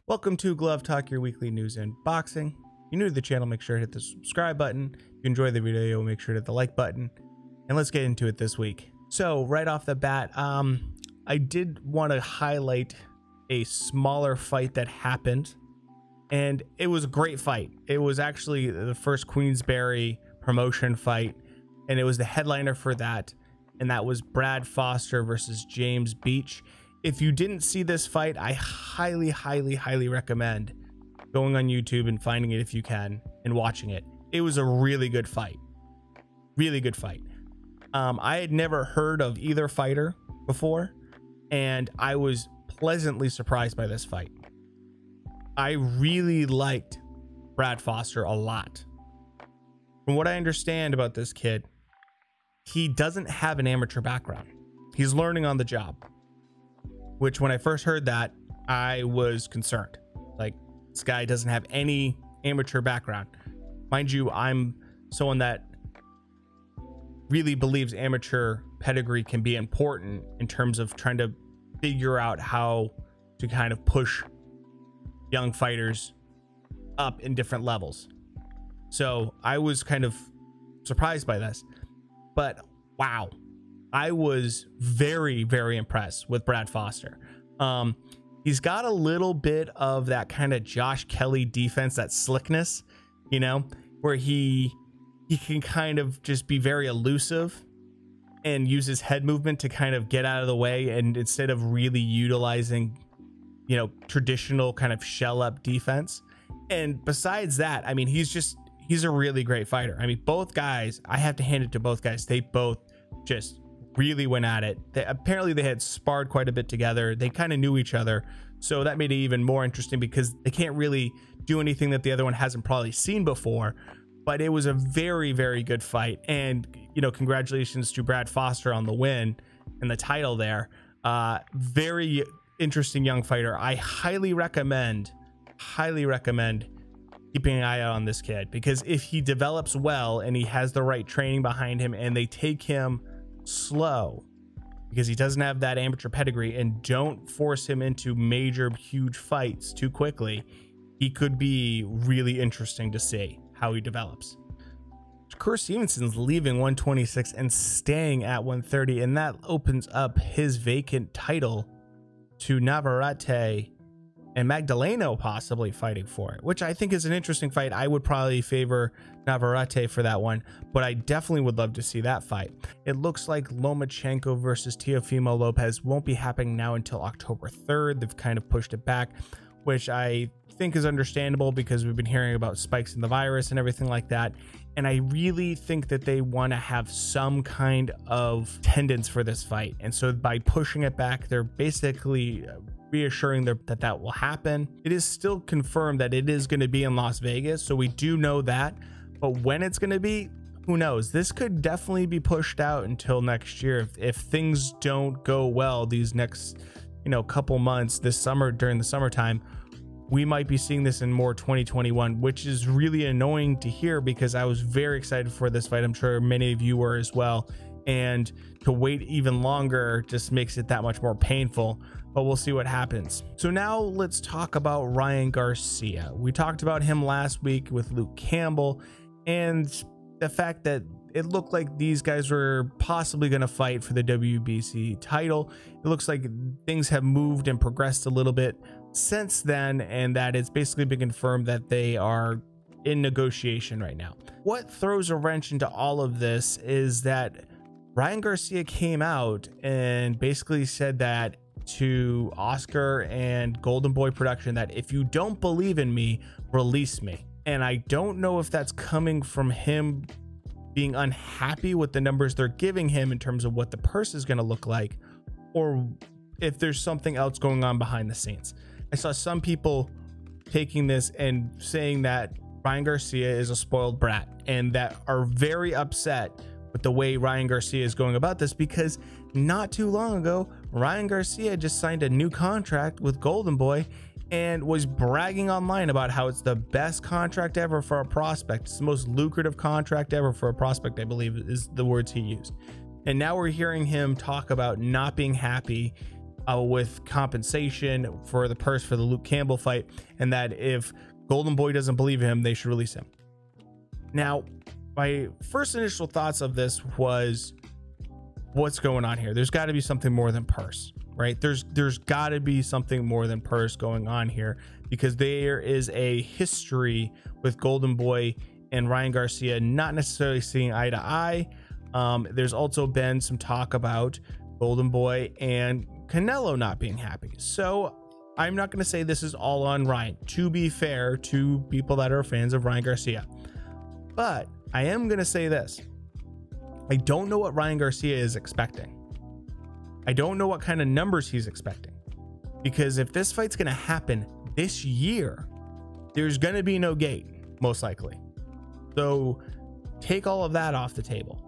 Welcome to Glove Talk, your weekly news in boxing. If you're new to the channel, make sure to hit the subscribe button. If you enjoy the video, make sure to hit the like button. And let's get into it this week. So right off the bat, I did want to highlight a smaller fight that happened. And it was a great fight. It was actually the first Queensberry promotion fight. And it was the headliner for that. And that was Brad Foster versus James Beach. If you didn't see this fight, I highly recommend going on YouTube and finding it if you can and watching it. It was a really good fight. Really good fight. I had never heard of either fighter before, and I was pleasantly surprised by this fight. I really liked Brad Foster a lot. From what I understand about this kid, he doesn't have an amateur background. He's learning on the job. Which when I first heard that, I was concerned. Like, this guy doesn't have any amateur background. Mind you, I'm someone that really believes amateur pedigree can be important in terms of trying to figure out how to kind of push young fighters up in different levels. So I was kind of surprised by this, but wow. I was very impressed with Brad Foster. He's got a little bit of that kind of Josh Kelly defense, that slickness, you know, where he can kind of just be very elusive and use his head movement to kind of get out of the way. And instead of really utilizing, you know, traditional kind of shell up defense. And besides that, I mean, he's a really great fighter. I mean, both guys, I have to hand it to both guys. They both just really went at it. Apparently they had sparred quite a bit together. They kind of knew each other, so that made it even more interesting because they can't really do anything that the other one hasn't probably seen before. But it was a very good fight, and you know, congratulations to Brad Foster on the win and the title there. Very interesting young fighter. I highly recommend keeping an eye out on this kid, because if he develops well and he has the right training behind him and they take him slow, because he doesn't have that amateur pedigree, and don't force him into major huge fights too quickly, he could be really interesting to see how he develops. Shakur Stevenson's leaving 126 and staying at 130, and that opens up his vacant title to Navarrete and Magdaleno possibly fighting for it, which I think is an interesting fight. I would probably favor Navarrete for that one, but I definitely would love to see that fight. It looks like Lomachenko versus Teofimo Lopez won't be happening now until October 3rd. They've kind of pushed it back, which I think is understandable because we've been hearing about spikes in the virus and everything like that. And I really think that they want to have some kind of attendance for this fight. And so by pushing it back, they're basically reassuring that will happen. It is still confirmed that it is going to be in Las Vegas, so we do know that, but when it's going to be, who knows? This could definitely be pushed out until next year if things don't go well these next, you know, couple months this summer. During the summertime, we might be seeing this in more 2021, which is really annoying to hear because I was very excited for this fight. I'm sure many of you were as well, and to wait even longer just makes it that much more painful. But we'll see what happens. So now let's talk about Ryan Garcia. We talked about him last week with Luke Campbell and the fact that it looked like these guys were possibly going to fight for the WBC title. It looks like things have moved and progressed a little bit since then, and that it's basically been confirmed that they are in negotiation right now. What throws a wrench into all of this is that Ryan Garcia came out and basically said that to Oscar and Golden Boy Production that if you don't believe in me, release me. And I don't know if that's coming from him being unhappy with the numbers they're giving him in terms of what the purse is going to look like, or if there's something else going on behind the scenes. I saw some people taking this and saying that Ryan Garcia is a spoiled brat, and that are very upset with the way Ryan Garcia is going about this, because not too long ago Ryan Garcia just signed a new contract with Golden Boy and was bragging online about how it's the best contract ever for a prospect. It's the most lucrative contract ever for a prospect, I believe is the words he used. And now we're hearing him talk about not being happy with compensation for the purse for the Luke Campbell fight, and that if Golden Boy doesn't believe him, they should release him. Now, my first initial thoughts of this was, what's going on here? There's got to be something more than purse, right? There's got to be something more than purse going on here, because there is a history with Golden Boy and Ryan Garcia not necessarily seeing eye to eye. There's also been some talk about Golden Boy and Canelo not being happy. So I'm not going to say this is all on Ryan, to be fair to people that are fans of Ryan Garcia, but I am going to say this. I don't know what Ryan Garcia is expecting. I don't know what kind of numbers he's expecting, because if this fight's going to happen this year, there's going to be no gate, most likely. So take all of that off the table.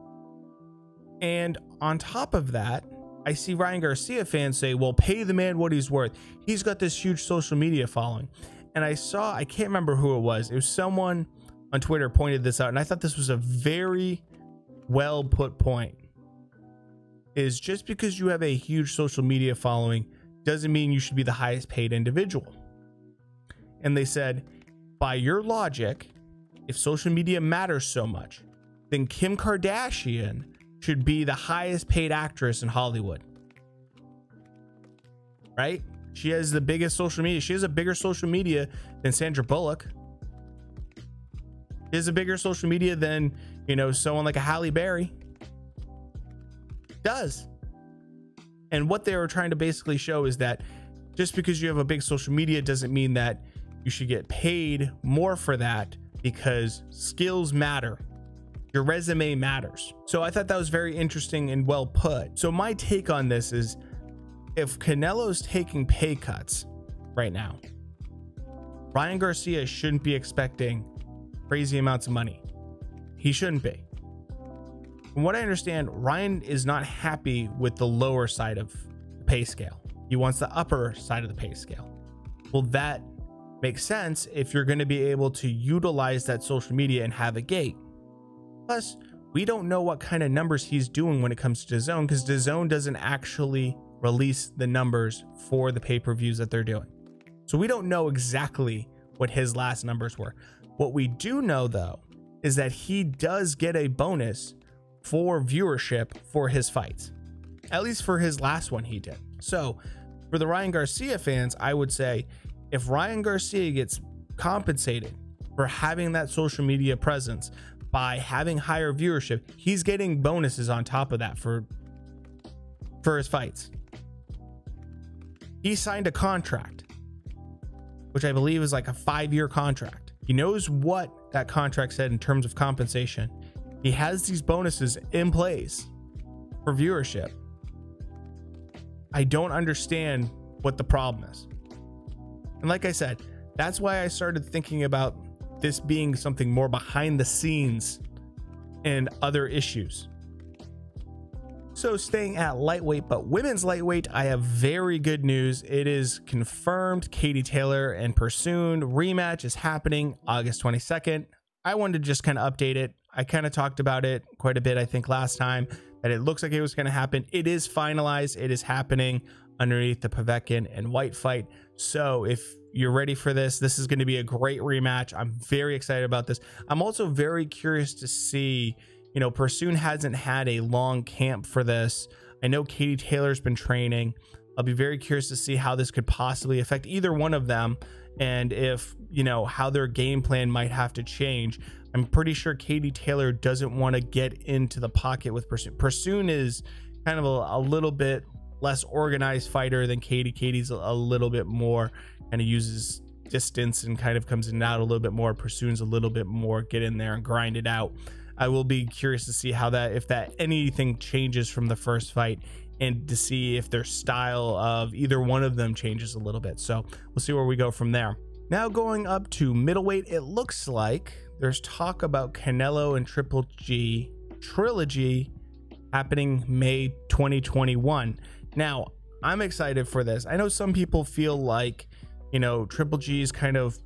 And on top of that, I see Ryan Garcia fans say, well, pay the man what he's worth. He's got this huge social media following. And I can't remember who it was. It was someone on Twitter pointed this out, and I thought this was a very well put point. Is just because you have a huge social media following doesn't mean you should be the highest paid individual. And they said, by your logic, if social media matters so much, then Kim Kardashian should be the highest paid actress in Hollywood, right? She has the biggest social media. She has a bigger social media than Sandra Bullock. She has a bigger social media than, you know, someone like a Halle Berry does. And what they were trying to basically show is that just because you have a big social media doesn't mean that you should get paid more for that, because skills matter. Your resume matters. So I thought that was very interesting and well put. So my take on this is, if Canelo's taking pay cuts right now, Ryan Garcia shouldn't be expecting crazy amounts of money. He shouldn't be. From what I understand, Ryan is not happy with the lower side of the pay scale. He wants the upper side of the pay scale. Well, that makes sense if you're going to be able to utilize that social media and have a gate. Plus, we don't know what kind of numbers he's doing when it comes to DAZN, because DAZN doesn't actually release the numbers for the pay-per-views that they're doing. So we don't know exactly what his last numbers were. What we do know, though, is that he does get a bonus for viewership for his fights. At least for his last one he did. So for the Ryan Garcia fans, I would say, if Ryan Garcia gets compensated for having that social media presence by having higher viewership, he's getting bonuses on top of that for his fights. He signed a contract, which I believe is like a 5-year contract. He knows what that contract said in terms of compensation. He has these bonuses in place for viewership. I don't understand what the problem is. And like I said, that's why I started thinking about this being something more behind the scenes and other issues. So staying at lightweight, but women's lightweight, I have very good news. It is confirmed. Katie Taylor and Persoon rematch is happening August 22nd. I wanted to just kind of update it. I kind of talked about it quite a bit, I think, last time, that it looks like it was going to happen. It is finalized. It is happening underneath the Povetkin and White fight. So if you're ready for this, this is going to be a great rematch. I'm very excited about this. I'm also very curious to see, you know, Persoon hasn't had a long camp for this. I know Katie Taylor's been training. I'll be very curious to see how this could possibly affect either one of them, and if, you know, how their game plan might have to change. I'm pretty sure Katie Taylor doesn't want to get into the pocket with Persoon. Persoon is kind of a little bit less organized fighter than Katie. Katie's a little bit more, kind of uses distance and kind of comes in and out a little bit more. Persoon's a little bit more get in there and grind it out. I will be curious to see how that, if that anything changes from the first fight, and to see if their style of either one of them changes a little bit. So we'll see where we go from there. Now going up to middleweight, it looks like there's talk about Canelo and Triple G trilogy happening May 2021. Now, I'm excited for this. I know some people feel like, you know, Triple G's kind of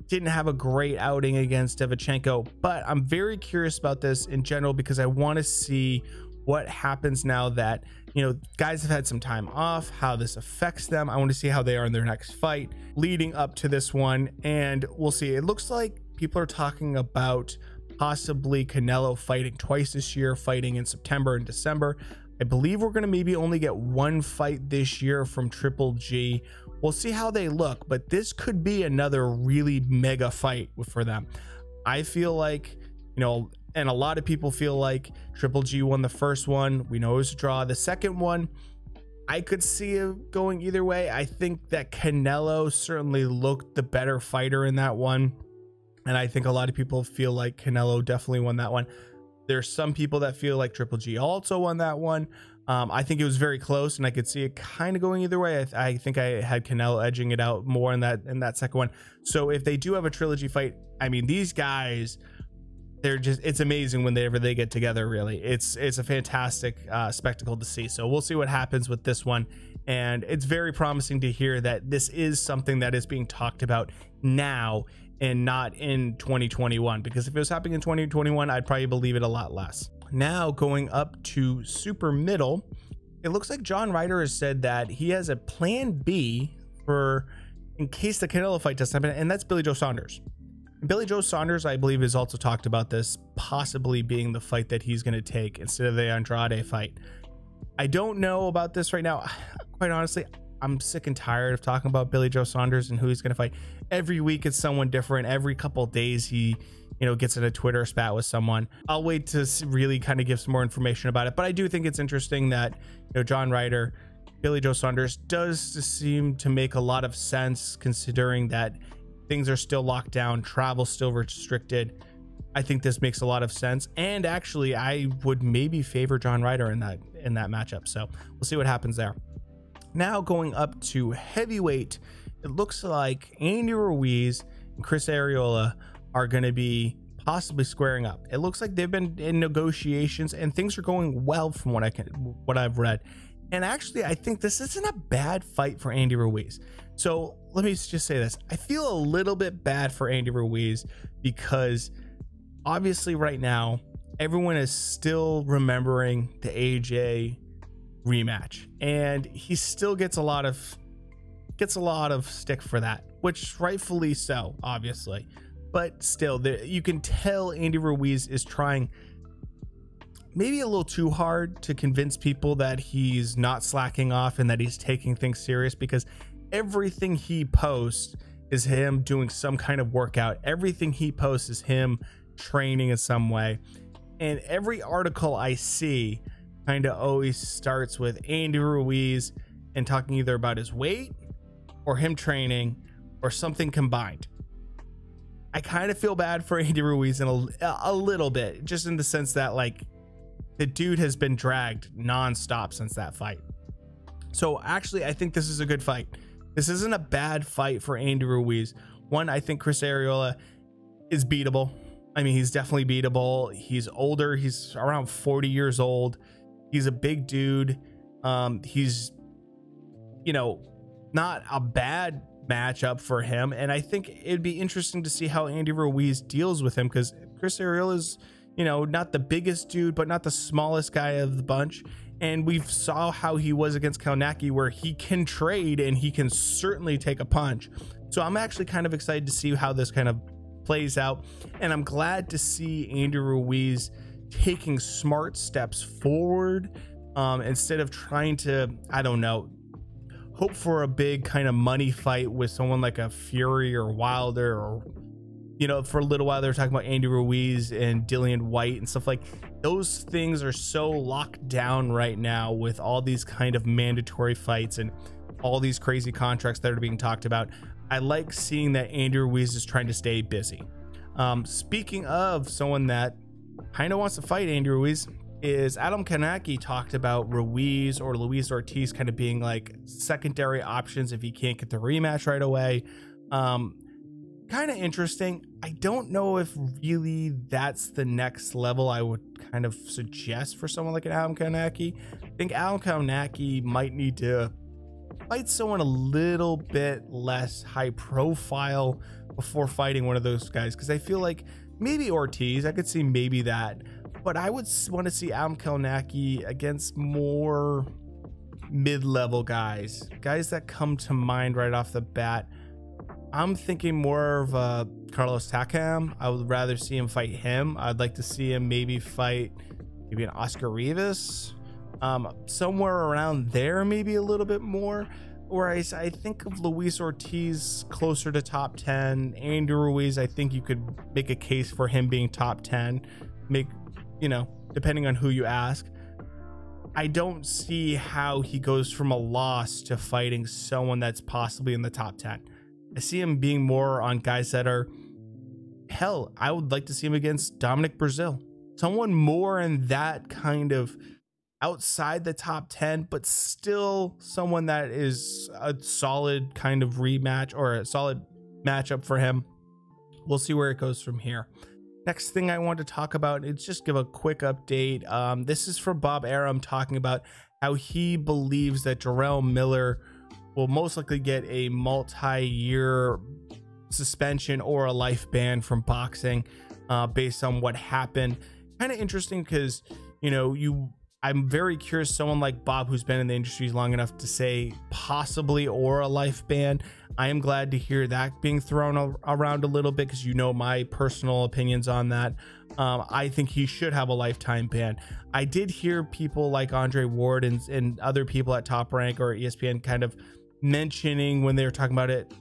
didn't have a great outing against Devchenko, but I'm very curious about this in general, because I want to see what happens now that, you know, guys have had some time off, how this affects them. I want to see how they are in their next fight leading up to this one, and we'll see. It looks like people are talking about possibly Canelo fighting twice this year, fighting in September and December. I believe we're going to maybe only get one fight this year from Triple G. We'll see how they look, but this could be another really mega fight for them. I feel like, you know, and a lot of people feel like Triple G won the first one. We know it was a draw. The second one, I could see it going either way. I think that Canelo certainly looked the better fighter in that one, and I think a lot of people feel like Canelo definitely won that one. There's some people that feel like Triple G also won that one. I think it was very close, and I could see it kind of going either way. I think I had Canelo edging it out more in that second one. So if they do have a trilogy fight, I mean, these guys, they're just, it's amazing whenever they get together. Really, it's a fantastic spectacle to see. So we'll see what happens with this one, and it's very promising to hear that this is something that is being talked about now and not in 2021, because if it was happening in 2021, I'd probably believe it a lot less. Now going up to super middle, it looks like John Ryder has said that he has a plan B for in case the Canelo fight doesn't happen, and that's Billy Joe Saunders. Billy Joe Saunders, I believe, has also talked about this possibly being the fight that he's going to take instead of the Andrade fight. I don't know about this right now. Quite honestly, I'm sick and tired of talking about Billy Joe Saunders and who he's going to fight. Every week it's someone different. Every couple of days he, you know, gets in a Twitter spat with someone. I'll wait to really kind of give some more information about it, but I do think it's interesting that, you know, John Ryder, Billy Joe Saunders does seem to make a lot of sense considering that things are still locked down, travel still restricted. I think this makes a lot of sense, and actually I would maybe favor John Ryder in that matchup. So we'll see what happens there. Now going up to heavyweight, it looks like Andy Ruiz and Chris Arreola are going to be possibly squaring up. It looks like they've been in negotiations and things are going well from what I've read. And actually, I think this isn't a bad fight for Andy Ruiz. So let me just say this. I feel a little bit bad for Andy Ruiz because obviously right now, everyone is still remembering the AJ rematch, and he still gets a lot of stick for that, which rightfully so, obviously. But still, you can tell Andy Ruiz is trying maybe a little too hard to convince people that he's not slacking off and that he's taking things serious, because everything he posts is him doing some kind of workout. Everything he posts is him training in some way, and every article I see kind of always starts with Andy Ruiz and talking either about his weight or him training or something combined. I kind of feel bad for Andy Ruiz in a little bit, just in the sense that, like, the dude has been dragged nonstop since that fight. So actually, I think this is a good fight. This isn't a bad fight for Andy Ruiz. One, I think Chris Arreola is beatable. I mean, he's definitely beatable. He's older. He's around 40 years old. He's a big dude. He's, you know, not a bad matchup for him. And I think it'd be interesting to see how Andy Ruiz deals with him, because Chris Arreola is, you know, not the biggest dude, but not the smallest guy of the bunch. And we saw how he was against Kalnacki, where he can trade and he can certainly take a punch. So I'm actually kind of excited to see how this kind of plays out. And I'm glad to see Andy Ruiz taking smart steps forward, instead of trying to, I don't know, hope for a big kind of money fight with someone like a Fury or Wilder, or, you know, for a little while they were talking about Andy Ruiz and Dillian White and stuff like those. Things are so locked down right now with all these kind of mandatory fights and all these crazy contracts that are being talked about. I like seeing that Andy Ruiz is trying to stay busy. Speaking of someone that kind of wants to fight Andy Ruiz, is Adam Kanaki talked about Ruiz or Luis Ortiz kind of being like secondary options if he can't get the rematch right away. Kind of interesting. I don't know if really that's the next level I would kind of suggest for someone like an Adam Kanaki. I think Adam Kanaki might need to fight someone a little bit less high profile before fighting one of those guys, because I feel like maybe Ortiz, I could see maybe that, but I would want to see Adam Kalnacki against more mid-level guys that come to mind right off the bat. I'm thinking more of Carlos Takam. I would rather see him fight him. I'd like to see him maybe fight maybe an Oscar Rivas, somewhere around there, maybe a little bit more. Whereas I think of Luis Ortiz closer to top 10. Andy Ruiz, I think you could make a case for him being top 10, depending on who you ask. I don't see how he goes from a loss to fighting someone that's possibly in the top 10. I see him being more on guys that are, hell, I would like to see him against Dominic Brazil, someone more in that kind of outside the top 10, but still someone that is a solid kind of rematch or a solid matchup for him. We'll see where it goes from here. Next thing I want to talk about is just give a quick update. This is from Bob Arum talking about how he believes that Jarrell Miller will most likely get a multi-year suspension or a life ban from boxing based on what happened. Kind of interesting because, I'm very curious, someone like Bob, who's been in the industry long enough to say possibly or a life ban. I am glad to hear that being thrown around a little bit because my personal opinions on that. I think he should have a lifetime ban. I did hear people like Andre Ward and other people at Top Rank or ESPN kind of mentioning when they were talking about it,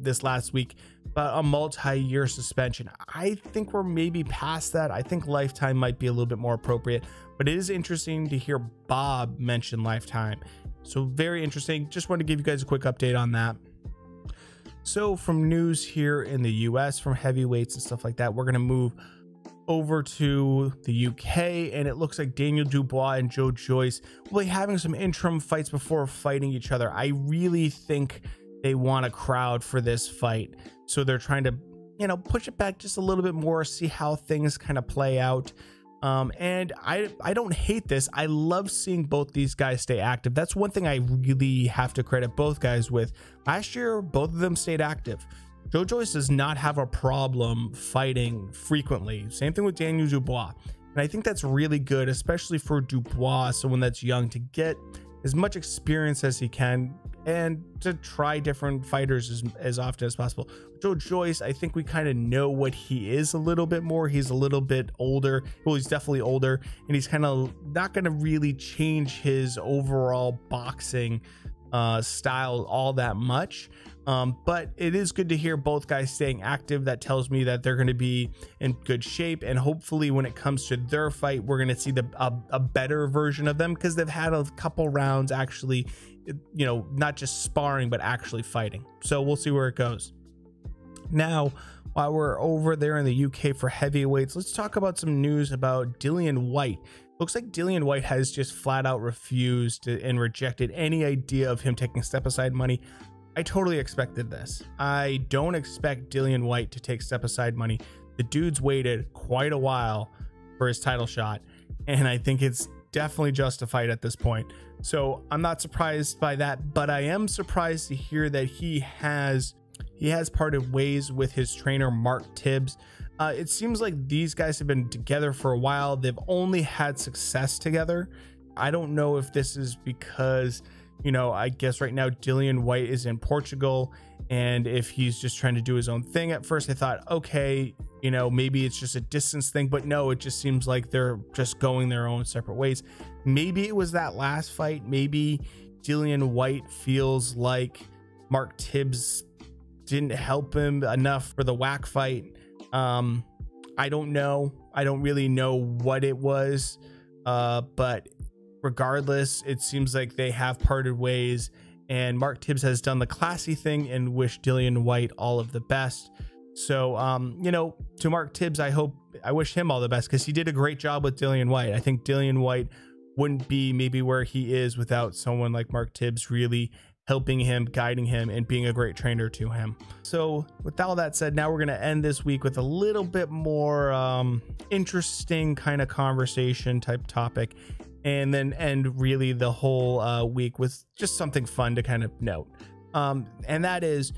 this last week, about a multi-year suspension. I think we're maybe past that. I think lifetime might be a little bit more appropriate, but it is interesting to hear Bob mention lifetime. So very interesting. Just wanted to give you guys a quick update on that. So from news here in the US, from heavyweights and stuff like that, we're going to move over to the UK, and it looks like Daniel Dubois and Joe Joyce will be having some interim fights before fighting each other. I really think they want a crowd for this fight, so they're trying to push it back just a little bit more, see how things kind of play out. And I don't hate this. I love seeing both these guys stay active. That's one thing I really have to credit both guys with. Last year, both of them stayed active. Joe Joyce does not have a problem fighting frequently. Same thing with Daniel Dubois. And I think that's really good, especially for Dubois, someone that's young, to get as much experience as he can and to try different fighters as often as possible. Joe Joyce, I think we kind of know what he is a little bit more. He's a little bit older. Well, he's definitely older, and he's kind of not going to really change his overall boxing style all that much. But it is good to hear both guys staying active. That tells me that they're going to be in good shape, and hopefully when it comes to their fight, we're going to see a better version of them, because they've had a couple rounds actually, not just sparring but actually fighting. So we'll see where it goes. Now, while we're over there in the UK for heavyweights, let's talk about some news about Dillian Whyte. Looks like Dillian Whyte has just flat out refused and rejected any idea of him taking step aside money. I totally expected this. I don't expect Dillian Whyte to take step aside money. The dude's waited quite a while for his title shot, and I think it's definitely justified at this point. So I'm not surprised by that, but I am surprised to hear that he has parted ways with his trainer Mark Tibbs. It seems like these guys have been together for a while. They've only had success together. I don't know if this is because, I guess right now Dillian Whyte is in Portugal, and if he's just trying to do his own thing. At first I thought, okay, maybe it's just a distance thing, but no, it just seems like they're just going their own separate ways. Maybe it was that last fight. Maybe Dillian Whyte feels like Mark Tibbs didn't help him enough for the WAC fight. I don't know. I don't really know what it was, but regardless, it seems like they have parted ways, and Mark Tibbs has done the classy thing and wished Dillian Whyte all of the best. So, to Mark Tibbs, I wish him all the best, because he did a great job with Dillian Whyte. I think Dillian Whyte wouldn't be maybe where he is without someone like Mark Tibbs really helping him, guiding him, and being a great trainer to him. So with all that said, now we're going to end this week with a little bit more interesting kind of conversation type topic, and then end really the whole week with just something fun to kind of note. And that is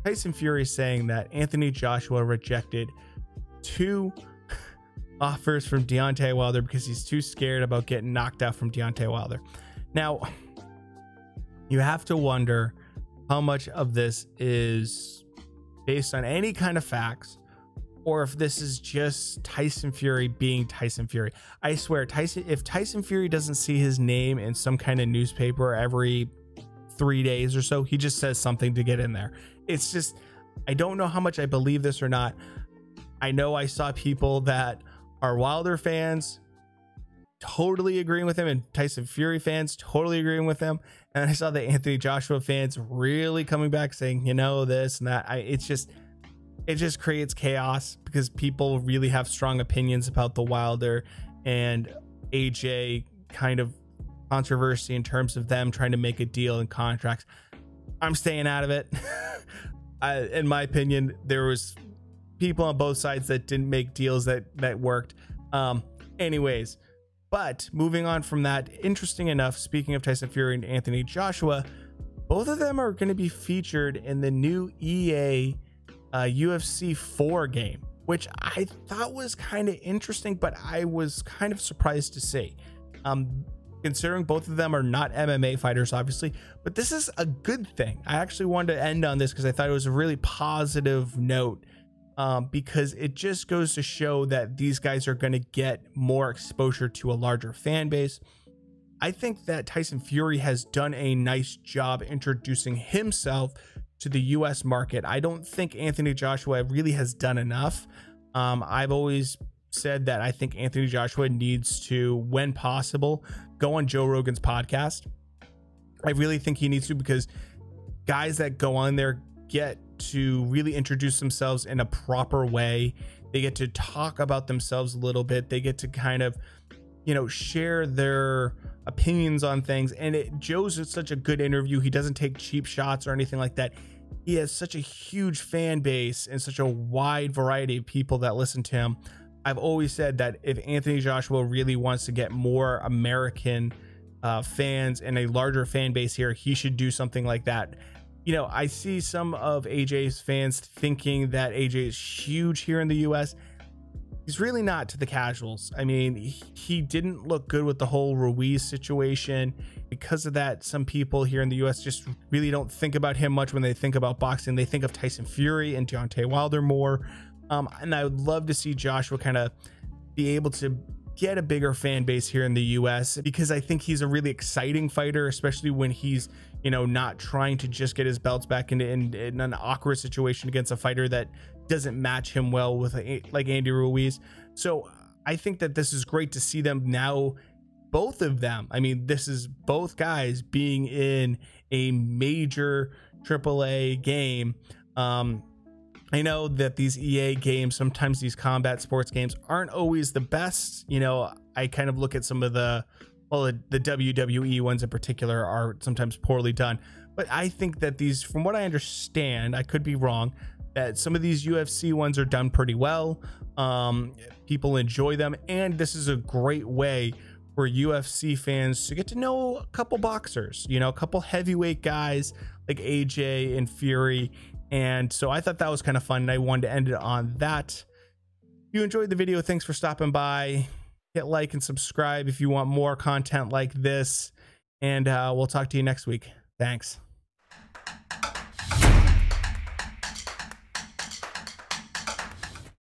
Tyson Fury saying that Anthony Joshua rejected two offers from Deontay Wilder because he's too scared about getting knocked out from Deontay Wilder. Now, you have to wonder how much of this is based on any kind of facts, or if this is just Tyson Fury being Tyson Fury. I swear, if Tyson Fury doesn't see his name in some kind of newspaper every 3 days or so, he just says something to get in there. It's just, I don't know how much I believe this or not. I know I saw people that are Wilder fans totally agreeing with him, and Tyson Fury fans totally agreeing with him. And I saw the Anthony Joshua fans really coming back saying, you know, this and that. It just creates chaos because people really have strong opinions about the Wilder and AJ kind of controversy in terms of them trying to make a deal and contracts. I'm staying out of it. In my opinion, there was people on both sides that didn't make deals that worked. Anyways, but moving on from that, interesting enough, speaking of Tyson Fury and Anthony Joshua, both of them are going to be featured in the new EA UFC 4 game, which I thought was kind of interesting, but I was kind of surprised to see. Considering both of them are not MMA fighters, obviously, but this is a good thing. I actually wanted to end on this because I thought it was a really positive note, because it just goes to show that these guys are going to get more exposure to a larger fan base. I think that Tyson Fury has done a nice job introducing himself to the US market. I don't think Anthony Joshua really has done enough. I've always said that I think Anthony Joshua needs to, when possible, go on Joe Rogan's podcast. I really think he needs to, because guys that go on there get to really introduce themselves in a proper way. They get to talk about themselves a little bit. They get to kind of, you know, share their opinions on things. And Joe's such a good interview. He doesn't take cheap shots or anything like that. He has such a huge fan base and such a wide variety of people that listen to him. I've always said that if Anthony Joshua really wants to get more American fans and a larger fan base here, he should do something like that. You know, I see some of AJ's fans thinking that AJ is huge here in the US. He's really not to the casuals. I mean, he didn't look good with the whole Ruiz situation. Because of that, some people here in the US just really don't think about him much when they think about boxing. They think of Tyson Fury and Deontay Wilder more. And I would love to see Joshua kind of be able to get a bigger fan base here in the US, because I think he's a really exciting fighter, especially when he's, you know, not trying to just get his belts back in an awkward situation against a fighter that doesn't match him well with like Andy Ruiz. So I think that this is great to see them now, both of them. I mean, this is both guys being in a major AAA game. I know that these EA games, sometimes these combat sports games aren't always the best. You know, I kind of look at some of the WWE ones in particular are sometimes poorly done. But I think that these, from what I understand, I could be wrong, that some of these UFC ones are done pretty well. People enjoy them. And this is a great way for UFC fans to get to know a couple boxers, you know, a couple heavyweight guys like AJ and Fury. And so I thought that was kind of fun, and I wanted to end it on that. If you enjoyed the video, thanks for stopping by. Hit like and subscribe if you want more content like this, and we'll talk to you next week. Thanks.